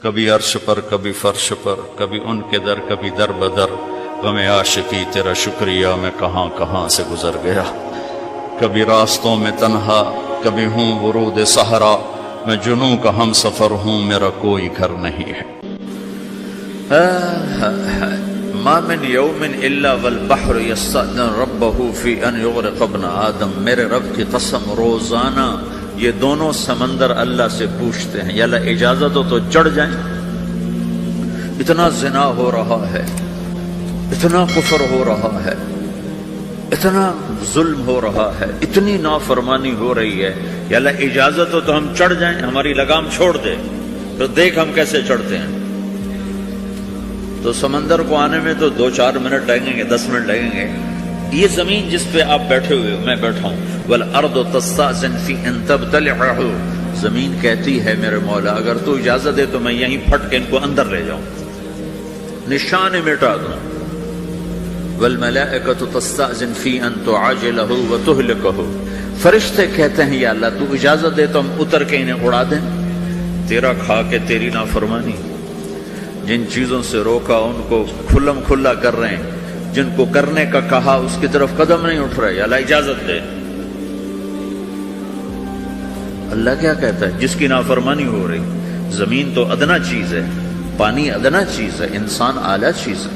کبھی عرش پر کبھی فرش پر، کبھی ان کے در کبھی در بدر، غم عاشقی تیرا شکریہ میں کہاں کہاں سے گزر گیا، کبھی راستوں میں تنہا کبھی ہوں ورود صحرا، میں جنوں کا ہم سفر ہوں میرا کوئی گھر نہیں ہے۔ ما من یوم الا والبحر یستأذن ربہ فی ان یغرق ابن آدم، میرے رب کی قسم روزانہ یہ دونوں سمندر اللہ سے پوچھتے ہیں یا اللہ اجازت ہو تو چڑھ جائیں۔ اتنا زنا ہو رہا ہے، اتنا کفر ہو رہا ہے، اتنا ظلم ہو رہا ہے، اتنی نافرمانی ہو رہی ہے، یا اللہ اجازت ہو تو ہم چڑھ جائیں، ہماری لگام چھوڑ دے تو دیکھ ہم کیسے چڑھتے ہیں۔ تو سمندر کو آنے میں تو 2-4 منٹ لگیں گے، 10 منٹ لگیں گے۔ یہ زمین جس پہ آپ بیٹھے ہوئے ہو، میں بیٹھا ہوں، والارض تستأذن فی ان تبتلعہ، زمین کہتی ہے میرے مولا اگر تو اجازت دے تو میں یہیں پھٹ کے ان کو اندر لے جاؤں، نشان مٹا دوں۔ والملائکۃ تستأذن فی ان تعاجلہ وتہلکہ، فرشتے کہتے ہیں یا اللہ تو اجازت دے تو ہم اتر کے انہیں اڑا دیں۔ تیرا کھا کے تیری نافرمانی، جن چیزوں سے روکا ان کو کھلم کھلا کر رہے ہیں، جن کو کرنے کا کہا اس کی طرف قدم نہیں اٹھ رہے، یا اللہ اجازت دے۔ اللہ کیا کہتا ہے؟ جس کی نافرمانی ہو رہی، زمین تو ادنا چیز ہے، پانی ادنا چیز ہے، انسان اعلیٰ چیز ہے،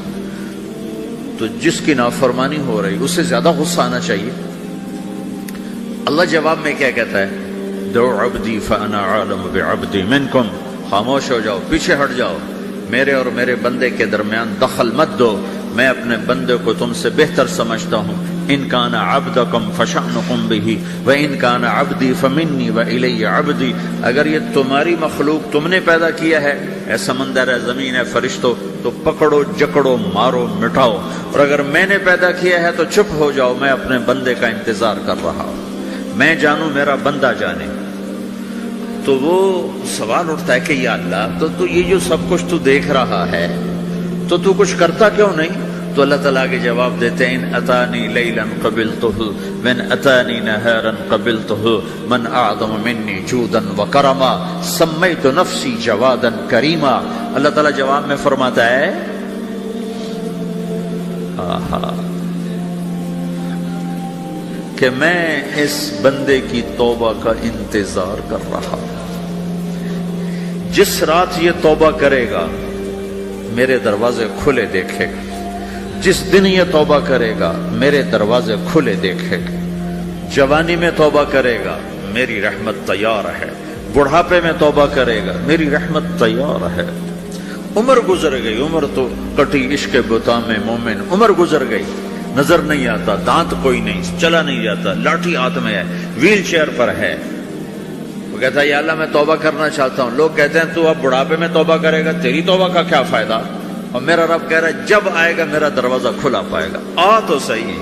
تو جس کی نافرمانی ہو رہی اس سے زیادہ غصہ آنا چاہیے۔ اللہ جواب میں کیا کہتا ہے؟ دعو عبدی فانا عالم بعبدی منکم، خاموش ہو جاؤ، پیچھے ہٹ جاؤ، میرے اور میرے بندے کے درمیان دخل مت دو، میں اپنے بندے کو تم سے بہتر سمجھتا ہوں۔ ان کان عبدکم فشأنکم بہ وان کان عبدی فمنی والی عبدی، اگر یہ تمہاری مخلوق تم نے پیدا کیا ہے، اے سمندر ہے، زمین ہے، فرشتوں، تو پکڑو جکڑو مارو مٹاؤ، اور اگر میں نے پیدا کیا ہے تو چپ ہو جاؤ، میں اپنے بندے کا انتظار کر رہا ہوں، میں جانوں میرا بندہ جانے۔ تو وہ سوال اٹھتا ہے کہ یا اللہ تو یہ جو سب کچھ تو دیکھ رہا ہے تو کچھ کرتا کیوں نہیں؟ تو اللہ تعالیٰ کے جواب دیتے ہیں ان اتانی لیلا قبلتہ من اتانی نہارا قبلتہ من اعظم منی جودا وکرما سمیت نفسی جوادا کریما۔ اللہ تعالیٰ جواب میں فرماتا ہے کہ میں اس بندے کی توبہ کا انتظار کر رہا ہوں، جس رات یہ توبہ کرے گا میرے دروازے کھلے دیکھے گا، جس دن یہ توبہ کرے گا میرے دروازے کھلے دیکھے گا، جوانی میں توبہ کرے گا میری رحمت تیار ہے، بڑھاپے میں توبہ کرے گا میری رحمت تیار ہے۔ عمر گزر گئی، عمر تو کٹی عشق بتا میں مومن، عمر گزر گئی، نظر نہیں آتا، دانت کوئی نہیں، چلا نہیں جاتا، لاٹھی ہاتھ میں ہے، ویل چیئر پر ہے، وہ کہتا ہے یا اللہ میں توبہ کرنا چاہتا ہوں۔ لوگ کہتے ہیں تو اب بڑھاپے میں توبہ کرے گا، تیری توبہ کا کیا فائدہ؟ اور میرا رب کہہ رہا ہے جب آئے گا میرا دروازہ کھلا پائے گا، آ تو صحیح۔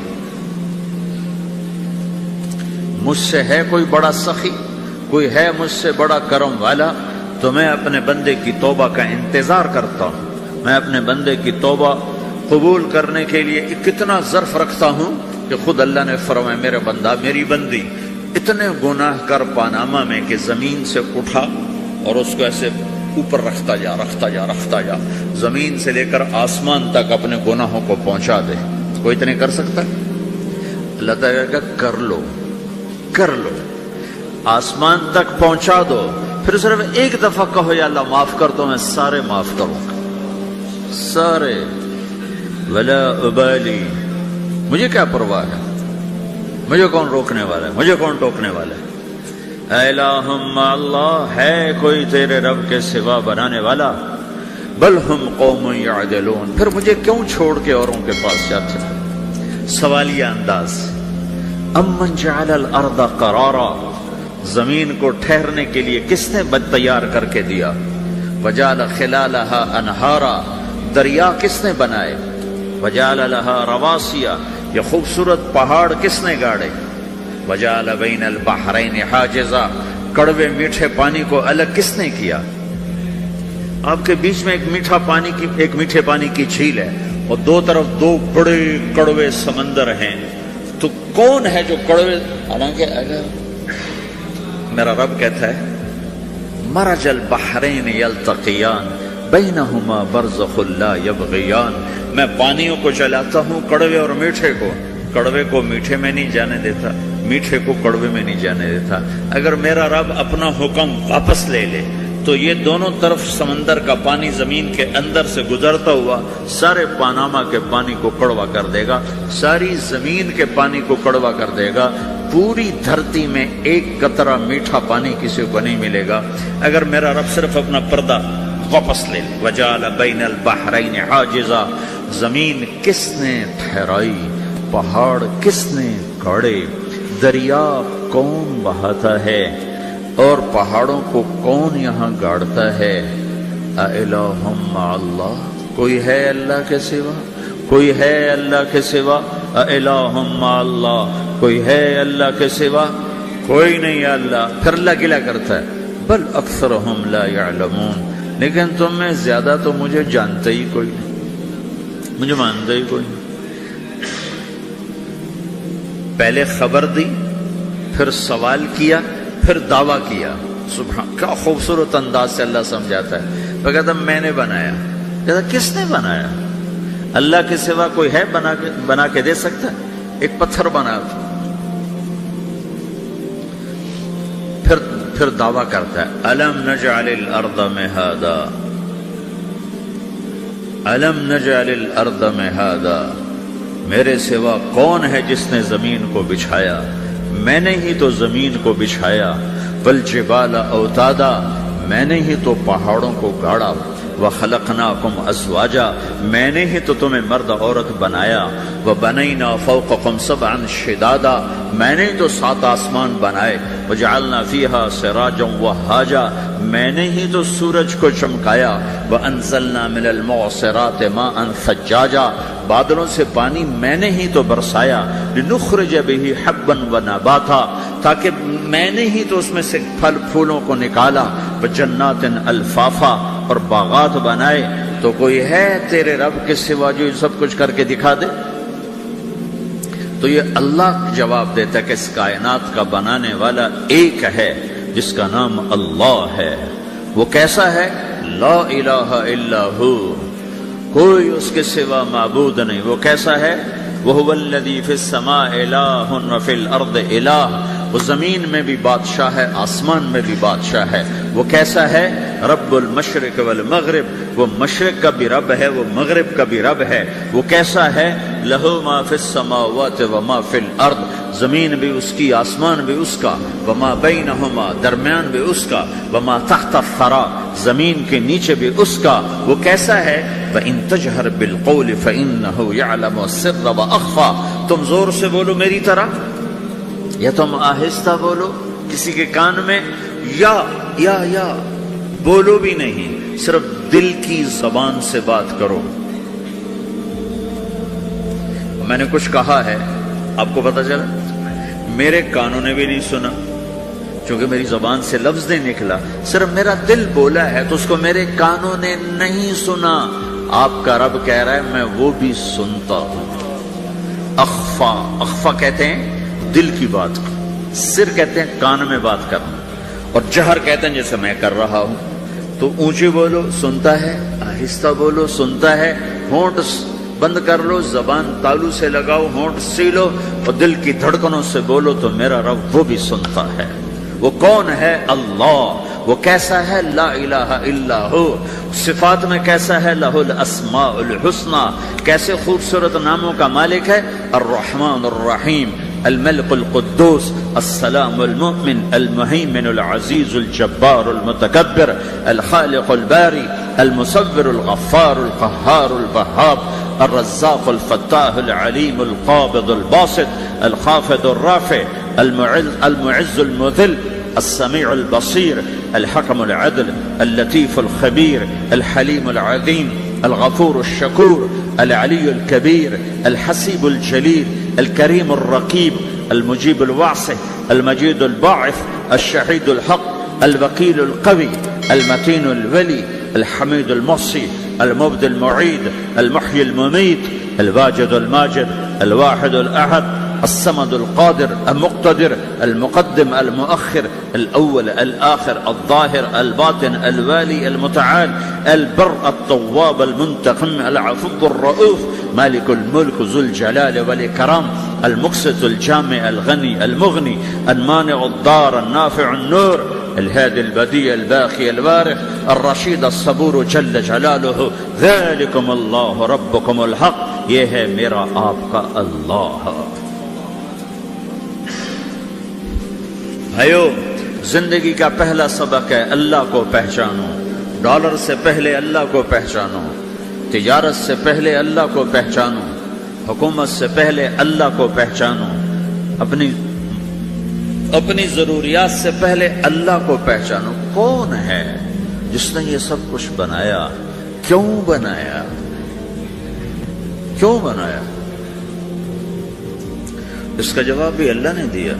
مجھ سے ہے کوئی بڑا سخی، کوئی ہے مجھ سے بڑا کرم والا، تو میں اپنے بندے کی توبہ کا انتظار کرتا ہوں، میں اپنے بندے کی توبہ قبول کرنے کے لیے کتنا ظرف رکھتا ہوں کہ خود اللہ نے فرمایا میرے بندہ میری بندی اتنے گناہ کر پاناما میں کہ زمین سے اٹھا اور اس کو ایسے اوپر رکھتا جا رکھتا جا رکھتا جا، زمین سے لے کر آسمان تک اپنے گناہوں کو پہنچا دے۔ کوئی اتنے کر سکتا ہے؟ اللہ تعالیٰ کا کر لو کر لو، آسمان تک پہنچا دو، پھر صرف ایک دفعہ کہو یا اللہ معاف کر دو، میں سارے معاف کروں گا، سارے، ولا ابالی، مجھے کیا پرواہ ہے، مجھے کون روکنے والا ہے، مجھے کون ٹوکنے والا ہے۔ اے الہم اللہ، ہے کوئی تیرے رب کے سوا بنانے والا؟ بل ہم قوم یعدلون، پھر مجھے کیوں چھوڑ کے اوروں کے پاس جاتے ہیں؟ سوالیہ انداز۔ امن جعل الارض قرارا، زمین کو ٹھہرنے کے لیے کس نے تیار کر کے دیا؟ وجعل خلالہا انہارا، دریا کس نے بنائے؟ وجعل لہا رواسیا، یہ خوبصورت پہاڑ کس نے گاڑے؟ وجعل بین البحرین حاجزا، کڑوے میٹھے پانی کو الگ کس نے کیا؟ آپ کے بیچ میں ایک میٹھے پانی کی جھیل ہے اور دو طرف دو بڑے کڑوے سمندر ہیں، تو کون ہے جو کڑوے؟ حالانکہ اگر میرا رب کہتا ہے مرج البحرین یلتقیان بینہما برزخ لا یبغیان، میں پانیوں کو چلاتا ہوں، کڑوے اور میٹھے کو، کڑوے کو میٹھے میں نہیں جانے دیتا، میٹھے کو کڑوے میں نہیں جانے دیتا۔ اگر میرا رب اپنا حکم واپس لے لے تو یہ دونوں طرف سمندر کا پانی زمین کے اندر سے گزرتا ہوا سارے پاناما کے پانی کو کڑوا کر دے گا، ساری زمین کے پانی کو کڑوا کر دے گا، پوری دھرتی میں ایک قطرہ میٹھا پانی کسی کو نہیں ملے گا اگر میرا رب صرف اپنا پردہ واپس لے لے۔ وجعل بین البحرین حاجزا، زمین کس نے ٹھہرائی، پہاڑ کس نے گاڑے، دریا کون بہاتا ہے اور پہاڑوں کو کون یہاں گاڑتا ہے؟ اِلٰہٌ مع اللہ، کوئی ہے اللہ کے سوا؟ کوئی ہے اللہ کے سوا؟ اِلٰہٌ مع اللہ، کوئی ہے اللہ کے سوا؟ کوئی نہیں ہے اللہ۔ پھر اللہ گلہ کرتا ہے بل اکثرہم لا یعلمون، لیکن تم میں زیادہ تو مجھے جانتے ہی کوئی نہیں، مجھے مانتے ہی کوئی نہیں۔ پہلے خبر دی، پھر سوال کیا، پھر دعویٰ کیا۔ سبحان، کیا خوبصورت انداز سے اللہ سمجھاتا ہے۔ وہ کہتا میں نے بنایا، کہتا کس نے بنایا؟ اللہ کے سوا کوئی ہے بنا کے دے سکتا ہے؟ ایک پتھر بنا، پھر دعویٰ کرتا ہے الم نجعل الارض مہادا، الم نجعل الارض مہادا، میرے سوا کون ہے جس نے زمین کو بچھایا؟ میں نے ہی تو زمین کو بچھایا۔ والجبال اوتادا، میں نے ہی تو پہاڑوں کو گاڑا۔ وخلقناکم ازواجا، میں نے ہی تو تمہیں مرد عورت بنایا۔ وبنینا فوقکم سبعا شدادا، میں نے ہی تو 7 آسمان بنائے۔ وجعلنا فیہا سراجا وہاجا، میں نے ہی تو سورج کو چمکایا۔ وانزلنا من المعصرات ماء ثجاجا، بادلوں سے پانی میں نے ہی تو برسایا۔ لنخرج به حبا ونباتا، تاکہ میں نے ہی تو اس میں سے پھل پھولوں کو نکالا۔ وجنات الفافا، اور باغات بنائے۔ تو کوئی ہے تیرے رب کے سوا جو سب کچھ کر کے دکھا دے؟ تو یہ اللہ جواب دیتا ہے کہ اس کائنات کا بنانے والا ایک ہے جس کا نام اللہ ہے۔ وہ کیسا ہے؟ لا الہ الا ہو، کوئی اس کے سوا معبود نہیں۔ وہ کیسا ہے؟ وَهُوَ الَّذِي فِي السَّمَاءِ إِلَٰهٌ وَفِي الْأَرْضِ إِلَٰهٌ، وہ زمین میں بھی بادشاہ ہے، آسمان میں بھی بادشاہ ہے۔ وہ کیسا ہے؟ رب المشرق والمغرب، وہ مشرق کا بھی رب ہے، وہ مغرب کا بھی رب ہے۔ وہ کیسا ہے؟ لَهُ مَا فِي السَّمَاوَاتِ وَمَا فِي الْأَرْضِ، زمین بھی اس کی، آسمان بھی اس کا۔ وَمَا بَيْنَهُمَا، درمیان بھی اس کا۔ وَمَا تَحْتَ الثَّرَىٰ، زمین کے نیچے بھی اس کا۔ وہ کیسا ہے؟ وَإِن تَجْهَرْ بِالْقَوْلِ فَإِنَّهُ يَعْلَمُ السِّرَّ وَأَخْفَىٰ، تم زور سے بولو میری طرح، یا تم آہستہ بولو کسی کے کان میں، یا بولو بھی نہیں، صرف دل کی زبان سے بات کرو۔ میں نے کچھ کہا ہے، آپ کو پتہ چلا، میرے کانوں نے بھی نہیں سنا چونکہ میری زبان سے لفظ نہیں نکلا، صرف میرا دل بولا ہے تو اس کو میرے کانوں نے نہیں سنا۔ آپ کا رب کہہ رہا ہے میں وہ بھی سنتا ہوں۔ اخفا، اخفا کہتے ہیں دل کی بات کو، سر کہتے ہیں کان میں بات کرنا، اور جہر کہتے ہیں جیسے میں کر رہا ہوں۔ تو اونچی بولو سنتا ہے، آہستہ بولو سنتا ہے، ہونٹ بند کر لو، زبان تالو سے لگاؤ، ہونٹ سیلو اور دل کی دھڑکنوں سے بولو تو میرا رب وہ بھی سنتا ہے۔ وہ کون ہے؟ اللہ۔ وہ کیسا ہے؟ لا الہ الا ہو۔ صفات میں کیسا ہے؟ لہ الاسماء الحسنی، کیسے خوبصورت ناموں کا مالک ہے؟ الرحمن الرحیم، الملك القدوس، السلام المؤمن، المهيمن العزيز الجبار المتكبر، الخالق الباري، المصور الغفار القهار الوهاب، الرزاق الفتاح العليم القابض الباسط، الخافض الرافع، المعز المذل، السميع البصير، الحكم العدل، اللطيف الخبير، الحليم العظيم، الغفور الشكور، العلي الكبير، الحسيب الجليل، الكريم الرقيب، المجيب الواسع، المجيد الباعث، الشهيد الحق، الوكيل القوي، المتين الولي، الحميد المحصي، المبدي المعيد، المحيي المميت، الواجد الماجد، الواحد الأحد، الصمد القادر المقتدر المقدم المؤخر الأول الآخر الظاهر الباطن الوالي المتعال البر التواب المنتقم العفو الرؤوف مالك الملك ذو الجلال والإكرام المقسط الجامع الغني المغني المانع الضار النافع النور الهادي البديع الباقي الوارث الرشيد الصبور جل جلالہ ذالکم اللہ ربکم الحق، یہ ہے میرا آپ کا اللہ۔ بھائیو، زندگی کا پہلا سبق ہے اللہ کو پہچانو۔ ڈالر سے پہلے اللہ کو پہچانو، تجارت سے پہلے اللہ کو پہچانو، حکومت سے پہلے اللہ کو پہچانو، اپنی ضروریات سے پہلے اللہ کو پہچانو۔ کون ہے جس نے یہ سب کچھ بنایا؟ کیوں بنایا؟ کیوں بنایا؟ اس کا جواب بھی اللہ نے دیا۔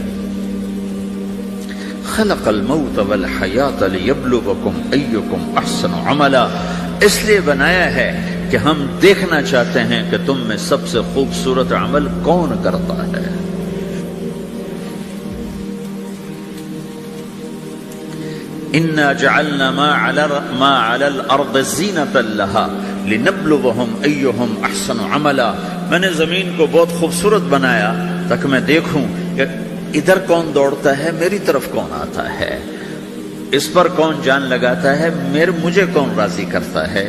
خلق الموت والحیات لیبلوکم ایکم احسن عملا، اس لیے بنایا ہے کہ ہم دیکھنا چاہتے ہیں کہ تم میں سب سے خوبصورت عمل کون کرتا ہے۔ اِنَّا جَعَلْنَا مَا عَلَى الْأَرْضِ زِينَةً لَهَا لِنَبْلُوَهُمْ أَيُّهُمْ أَحْسَنُ عَمَلًا، میں نے زمین کو بہت خوبصورت بنایا تاکہ میں دیکھوں کہ ادھر کون دوڑتا ہے، میری طرف کون آتا ہے، اس پر کون جان لگاتا ہے، مجھے کون راضی کرتا ہے۔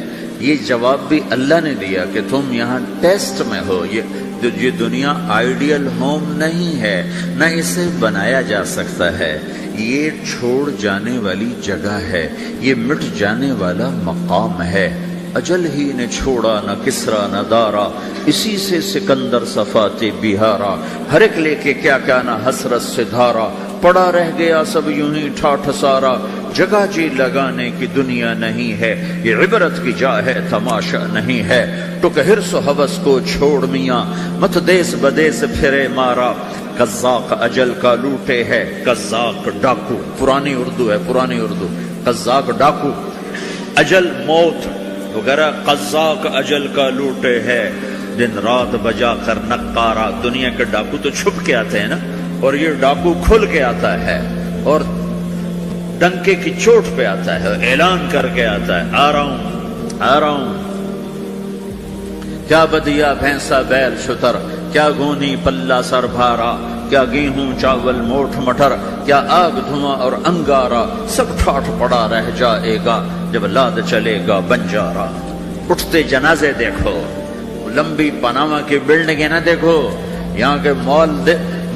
یہ جواب بھی اللہ نے دیا کہ تم یہاں ٹیسٹ میں ہو۔ یہ دنیا آئیڈیل ہوم نہیں ہے، نہ اسے بنایا جا سکتا ہے۔ یہ چھوڑ جانے والی جگہ ہے، یہ مٹ جانے والا مقام ہے۔ اجل ہی نے چھوڑا نہ کسرا نہ دارا، اسی سے سکندر صفات بہارا، ہر ایک لے کے کیا کیا نہ حسرت سے دھارا، پڑا رہ گیا سب یوں ہی ٹھاٹھ سارا، جگہ جی لگانے کی دنیا نہیں ہے، یہ عبرت کی جا ہے تماشا نہیں ہے۔ ٹک حرص و حوث کو چھوڑ میاں، مت دیس بدیس پھرے مارا، قزاق اجل کا لوٹے ہے، قزاق ڈاکو، پرانی اردو ہے، پرانی اردو، قزاق ڈاکو، اجل موت وغیرہ، قزاق اجل کا لوٹے ہے، دن رات بجا کر نقارا۔ دنیا کے ڈاکو تو چھپ کے آتے ہیں نا، اور یہ ڈاکو کھل کے آتا ہے اور ڈنکے کی چوٹ پہ آتا ہے، اعلان کر کے آتا ہے، آ رہا ہوں آ رہا ہوں۔ کیا بدیا بھینسا بیل شتر، کیا گونی پلہ سر بھارا، کیا گیہوں چاول موٹھ مٹر، کیا آگ دھواں اور انگارا، سب ٹھاٹھ پڑا رہ جائے گا جب لاد چلے گا بنجارا۔ اٹھتے جنازے دیکھو، لمبی پاناما کی بلڈنگیں نہ دیکھو، یہاں کے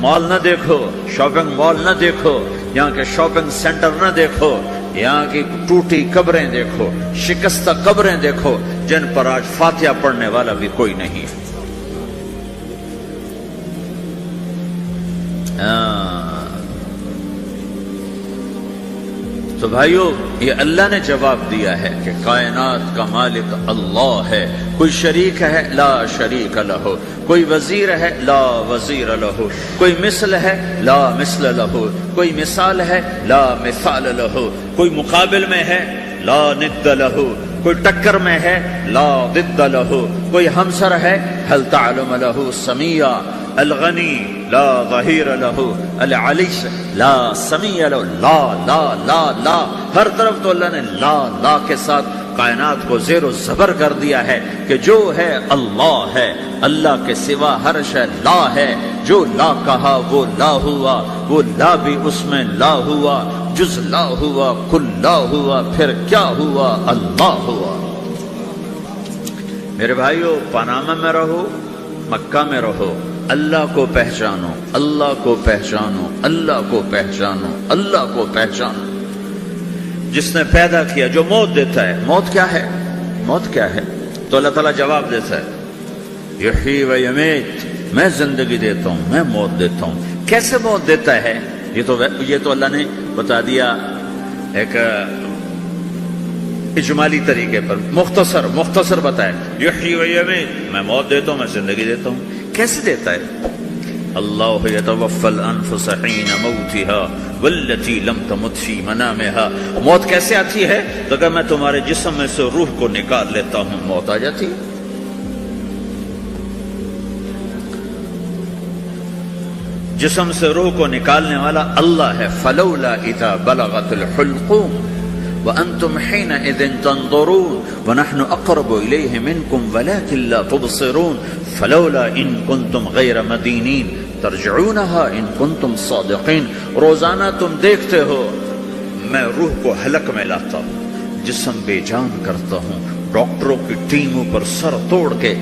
مال نہ دیکھو، شاپنگ مال نہ دیکھو، یہاں کے شاپنگ سینٹر نہ دیکھو، یہاں کی ٹوٹی قبریں دیکھو، شکستہ قبریں دیکھو، جن پر آج فاتحہ پڑھنے والا بھی کوئی نہیں۔ تو بھائیو، یہ اللہ نے جواب دیا ہے کہ کائنات کا مالک اللہ ہے، کوئی شریک ہے لا شریک لہ، کوئی وزیر ہے لا وزیر لہ، کوئی مثل ہے لا مثل لہ، کوئی مثال ہے لا مثال لہ، کوئی مقابل میں ہے لا ند لہ، کوئی ٹکر میں ہے لا ضد لہ، کوئی ہمسر ہے هل تعلم لہ سمیع، الغنی لا ظہیر لہ، العلی لا سمیع لہ، لا لا لا لا، ہر طرف تو اللہ نے لا لا کے ساتھ کائنات کو زیر و زبر کر دیا ہے کہ جو ہے اللہ ہے، اللہ کے سوا ہر شے لا ہے۔ جو لا کہا وہ لا ہوا، وہ لا بھی اس میں لا ہوا، جز لا ہوا کل لا ہوا، پھر کیا ہوا؟ اللہ ہوا۔ میرے بھائیو، پاناما میں رہو، مکہ میں رہو، اللہ کو پہچانو، اللہ کو پہچانو، اللہ کو پہچانو، اللہ کو پہچانو۔ جس نے پیدا کیا، جو موت دیتا ہے، موت کیا ہے؟ موت کیا ہے؟ تو اللہ تعالیٰ جواب دیتا ہے، یحیی و یمیت، میں زندگی دیتا ہوں، میں موت دیتا ہوں۔ کیسے موت دیتا ہے؟ یہ تو اللہ نے بتا دیا ایک اجمالی طریقے پر، مختصر بتایا، یحیی و یمیت، میں موت دیتا ہوں، میں زندگی دیتا ہوں۔ کیسے دیتا ہے؟ اللہ یتوفی الانفس حین موتها والتی لم تمت فی منامها۔ موت کیسے آتی ہے؟ تو کہ میں تمہارے جسم میں سے روح کو نکال لیتا ہوں، موت آ جاتی ہے۔ جسم سے روح کو نکالنے والا اللہ ہے. فلولا اذا بلغت الحلقوم وانتم حينئذ تنظرون ونحن اقرب اليه منكم ولكن لا تبصرون فلولا ان كنتم غير مدينين ترجعونها ان كنتم صادقين. روزانہ تم دیکھتے ہو میں روح کو حلق میں لاتا ہوں، جسم بے جان کرتا ہوں، ڈاکٹروں کی ٹیم اوپر سر توڑ کے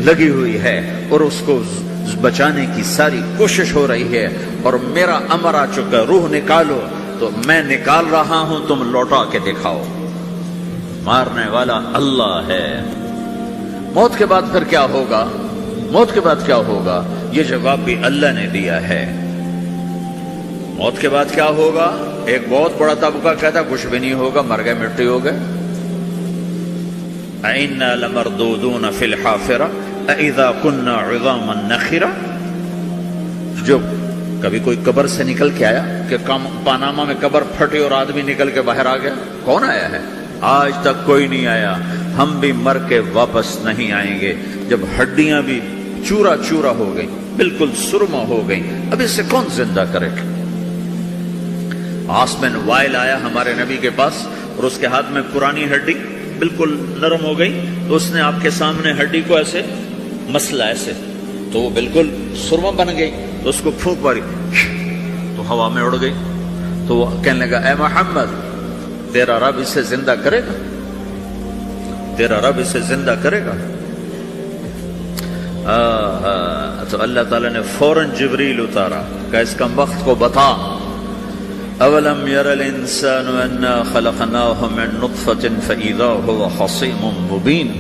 لگی ہوئی ہے اور اس کو بچانے کی ساری کوشش ہو رہی ہے، اور میرا امر آ چکا روح نکالو، تو میں نکال رہا ہوں، تم لوٹا کے دکھاؤ. مارنے والا اللہ ہے. موت کے بعد پھر کیا ہوگا؟ موت کے بعد کیا ہوگا؟ یہ جواب بھی اللہ نے دیا ہے. موت کے بعد کیا ہوگا؟ ایک بہت بڑا طبقہ کہتا کچھ بھی نہیں ہوگا، مر گئے، مٹی ہو گئے. اِنَّا لَمَرْدُودُونَ فِي الْحَافِرَةِ اَإِذَا كُنَّا عِظَامًا نَخِرَةً. جو کبھی کوئی قبر سے نکل کے آیا کہ پاناما میں قبر پھٹی اور آدمی نکل کے باہر آ گیا؟ کون آیا ہے؟ آج تک کوئی نہیں آیا. ہم بھی مر کے واپس نہیں آئیں گے. جب ہڈیاں بھی چورا چورا ہو گئی، بالکل سرما ہو گئی، اب اس سے کون زندہ کرے گا؟ عاص بن وائل آیا ہمارے نبی کے پاس اور اس کے ہاتھ میں پرانی ہڈی بالکل نرم ہو گئی، تو اس نے آپ کے سامنے ہڈی کو ایسے مسلا، ایسے، تو وہ بالکل سرما بن گئی. تو اس کو پھونک ماری تو ہوا میں اڑ گئی. تو وہ کہنے لگا اے محمد، تیرا رب اسے زندہ کرے گا؟ تیرا رب اسے زندہ کرے گا؟ تو اللہ تعالیٰ نے فوراً جبریل اتارا کہ اس کم وقت کو بتا، اولم یر الانسان انا خلقناہ من نطفۃ فاذا هو خصیم مبین.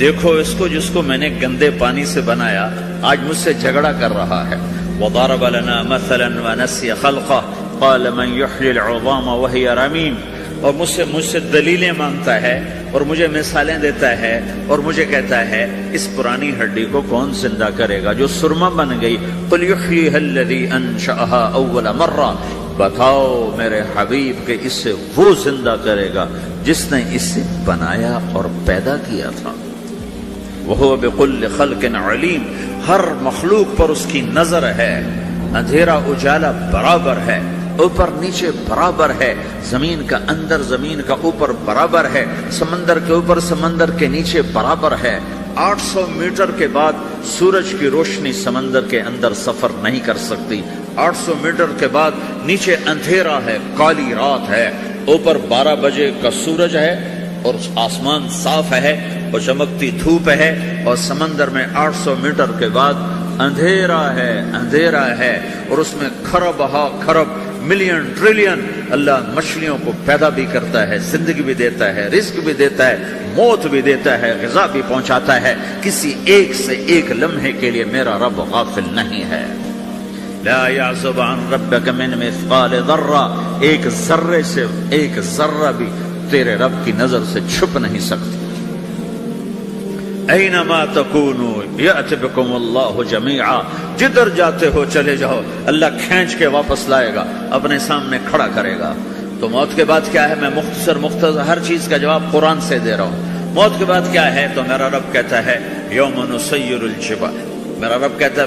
دیکھو اس کو جس کو میں نے گندے پانی سے بنایا، آج مجھ سے جھگڑا کر رہا ہے. وضرب لنا مثلا ونسی خلقہ قال من یحیی العظام وہی رمیم. اور مجھ سے دلیلیں مانگتا ہے اور مجھے مثالیں دیتا ہے اور مجھے کہتا ہے اس پرانی ہڈی کو کون زندہ کرے گا جو سرما بن گئی. قل یحییھا الذی انشأھا اول مرہ. بتاؤ میرے حبیب کہ اسے وہ زندہ کرے گا جس نے اسے بنایا اور پیدا کیا تھا. وہو بکل خلق علیم. ہر مخلوق پر اس کی نظر ہے. اندھیرا اجالا برابر ہے، اوپر نیچے برابر ہے، زمین کا اندر زمین کا اوپر برابر ہے، سمندر کے اوپر سمندر کے نیچے برابر ہے. 800 میٹر کے بعد سورج کی روشنی سمندر کے اندر سفر نہیں کر سکتی. 800 میٹر کے بعد نیچے اندھیرا ہے، کالی رات ہے، اوپر 12 بجے کا سورج ہے اور آسمان صاف ہے اور چمکتی دھوپ ہے، اور سمندر میں 800 میٹر کے بعد اندھیرا ہے اور اس میں کھرب ہا کھرب ملین ٹریلین اللہ مچھلیوں کو پیدا بھی کرتا ہے، زندگی بھی دیتا ہے، رزق بھی دیتا ہے، موت بھی دیتا ہے، غذا بھی پہنچاتا ہے. کسی ایک سے ایک لمحے کے لیے میرا رب غافل نہیں ہے. لا يعزب عن ربك من مثقال ذرہ. ایک ذرے سے ایک ذرہ بھی تیرے رب کی نظر سے چھپ نہیں سکتی. اینما تکونوا یأت بکم اللہ جمیعا. جدھر جاتے ہو چلے جاؤ، اللہ کھینچ کے واپس لائے گا، اپنے سامنے کھڑا کرے گا. تو موت کے بعد کیا ہے؟ میں مختصر ہر چیز کا جواب قرآن سے دے رہا ہوں. موت کے بعد کیا ہے؟ تو میرا رب کہتا ہے یوم نسیر الجبال. میرا رب کہتا ہے